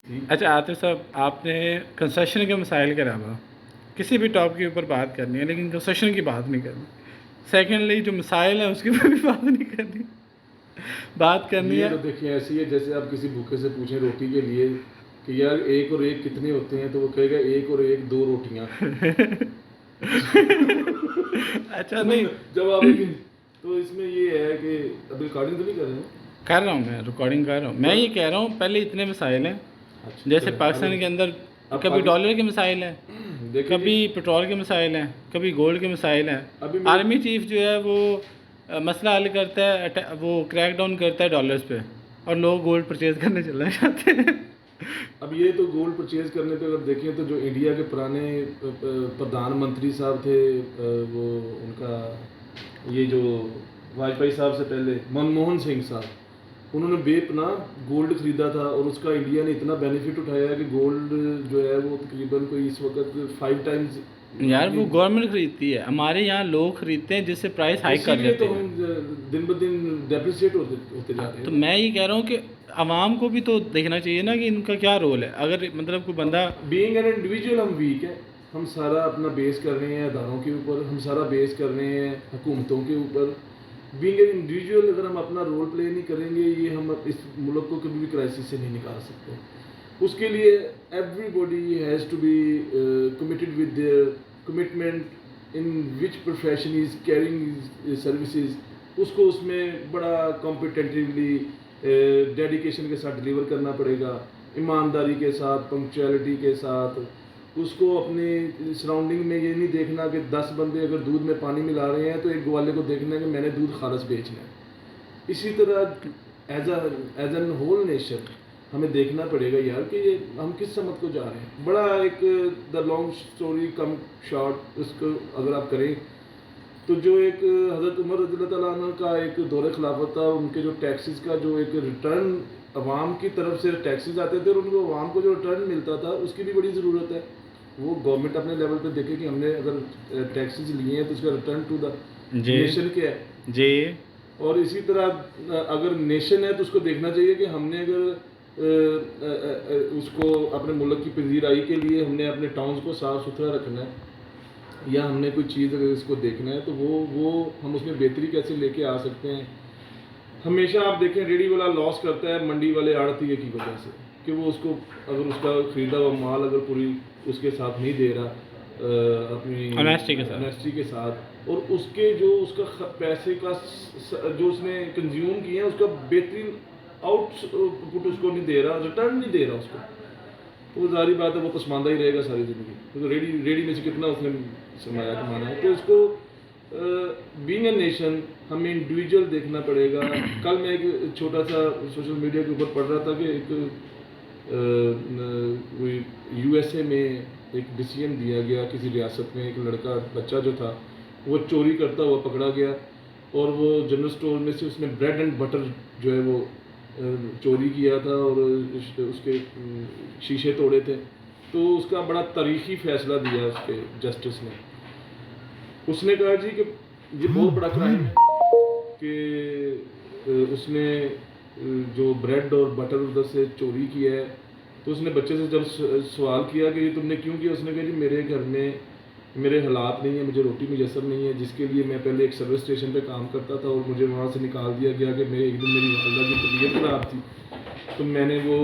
اچھا عاطف صاحب، آپ نے کنسیشن کے مسائل کے علاوہ کسی بھی ٹاپک کے اوپر بات کرنی ہے لیکن کنسیشن کی بات نہیں کرنی. سیکنڈلی جو مسائل ہیں اس کے اوپر بھی بات نہیں کرنی. بات کرنی یہ ہے تو دیکھیں ایسی ہے جیسے آپ کسی بھوکے سے پوچھیں روٹی کے لیے کہ یار ایک اور ایک کتنے ہوتے ہیں تو وہ کہے گا ایک اور ایک دو روٹیاں. اچھا نہیں جب آپ تو اس میں یہ ہے کہ ابھی ریکارڈنگ تو نہیں کر رہے ہیں؟ کر رہا ہوں، میں ریکارڈنگ کر رہا ہوں. میں یہ کہہ رہا ہوں پہلے اتنے مسائل ہیں جیسے پاکستان کے اندر کبھی ڈالر کے مسائل ہیں، کبھی پیٹرول کے مسائل ہیں، کبھی گولڈ کے مسائل ہیں. آرمی چیف جو ہے وہ مسئلہ حل کرتا ہے، وہ کریک ڈاؤن کرتا ہے ڈالرز پہ، اور لوگ گولڈ پرچیز کرنے چلنا چاہتے ہیں. اب یہ تو گولڈ پرچیز کرنے پہ اگر دیکھیں تو جو انڈیا کے پرانے پردھان منتری صاحب تھے، وہ ان کا یہ جو واجپئی صاحب سے پہلے منموہن سنگھ صاحب، انہوں نے بے پناہ گولڈ خریدا تھا اور اس کا انڈیا نے اتنا بینیفٹ اٹھایا ہے کہ گولڈ جو ہے وہ تقریباً کوئی اس وقت 5 ٹائمز. یار وہ گورنمنٹ خریدتی ہے، ہمارے یہاں لوگ خریدتے ہیں جس سے پرائس ہائی کر لیتے ہیں. اسی لیے تو ہم دن بدن ڈیپریسیٹ ہوتے جا رہے ہیں. تو میں یہ کہہ رہا ہوں کہ عوام کو بھی تو دیکھنا چاہیے نا کہ ان کا کیا رول ہے. اگر مطلب کوئی بندہ بینگ این انڈیویجول ہم ویک ہیں، ہم سارا اپنا بیس کر رہے ہیں اداروں کے اوپر، ہم سارا بیس کر رہے ہیں حکومتوں کے اوپر. بینگ این انڈیویجول اگر ہم اپنا رول پلے نہیں کریں گے، یہ ہم اس ملک کو کبھی بھی کرائسس سے نہیں نکال سکتے. اس کے لیے everybody has to be committed with their commitment in which profession is caring services. اس کو اس میں بڑا کمپیٹیٹیولی ڈیڈیکیشن کے ساتھ ڈلیور کرنا پڑے گا، ایمانداری کے ساتھ، پنکچویلٹی کے ساتھ. اس کو اپنی سراؤنڈنگ میں یہ نہیں دیکھنا کہ 10 بندے اگر دودھ میں پانی ملا رہے ہیں تو ایک گوالے کو دیکھنا ہے کہ میں نے دودھ خالص بیچنا ہے. اسی طرح ایز این ہول نیشن ہمیں دیکھنا پڑے گا یار کہ یہ ہم کس سمت کو جا رہے ہیں. بڑا ایک the long story come short اس کو اگر آپ کریں تو جو ایک حضرت عمر رضی اللہ تعالیٰ عنہ کا ایک دور خلافت تھا، ان کے جو ٹیکسز کا جو ایک ریٹرن عوام کی طرف سے ٹیکسز آتے تھے اور ان کو عوام کو جو ریٹرن ملتا تھا اس کی بھی بڑی ضرورت ہے. وہ گورنمنٹ اپنے لیول پہ دیکھے کہ ہم نے اگر ٹیکسز لیے ہیں تو اس کا ریٹرن ٹو دا نیشن کیا ہے. جی. اور اسی طرح اگر نیشن ہے تو اس کو دیکھنا چاہیے کہ ہم نے اگر اس کو اپنے ملک کی پذیرائی کے لیے ہم نے اپنے ٹاؤنز کو صاف ستھرا رکھنا ہے یا ہم نے کوئی چیز اگر اس کو دیکھنا ہے تو وہ ہم اس میں بہتری کیسے لے کے آ سکتے ہیں. ہمیشہ آپ دیکھیں ریڈی والا لاس کرتا ہے منڈی والے آڑھتیے کی وجہ سے کہ وہ اس کو اگر اس کا خریدا ہوا مال اگر پوری اس کے ساتھ نہیں دے رہا اپنی آنیسٹی کے ساتھ، اور اس کے جو اس کا پیسے کا جو اس نے کنزیوم کیا ہے اس کا بہترین آؤٹ پٹ اس کو نہیں دے رہا، ریٹرن نہیں دے رہا اس کو، تو وہ ظاہری بات ہے وہ پسماندہ ہی رہے گا ساری زندگی. تو ریڈی میں سے کتنا اس نے سرمایہ کمانا ہے. تو اس کو بینگ اے نیشن ہمیں انڈیویجول دیکھنا پڑے گا. کل میں ایک چھوٹا سا سوشل میڈیا کے اوپر پڑھ رہا تھا کہ ایک یو ایس اے میں ایک ڈیسیژن دیا گیا کسی ریاست میں، ایک لڑکا بچہ جو تھا وہ چوری کرتا ہوا پکڑا گیا اور وہ جنرل اسٹور میں سے اس نے بریڈ اینڈ بٹر جو ہے وہ چوری کیا تھا اور اس کے شیشے توڑے تھے. تو اس کا بڑا تاریخی فیصلہ دیا اس کے جسٹس نے. اس نے کہا جی کہ یہ بہت بڑا کرائم ہے کہ اس نے جو بریڈ اور بٹر ادھر سے چوری کیا ہے. تو اس نے بچے سے جب سوال کیا کہ یہ تم نے کیوں کیا، اس نے کہا جی میرے گھر میں میرے حالات نہیں ہیں، مجھے روٹی میسر نہیں ہے، جس کے لیے میں پہلے ایک سروس اسٹیشن پہ کام کرتا تھا اور مجھے وہاں سے نکال دیا گیا کہ ایک دن میری والدہ کی طبیعت خراب تھی تو میں نے وہ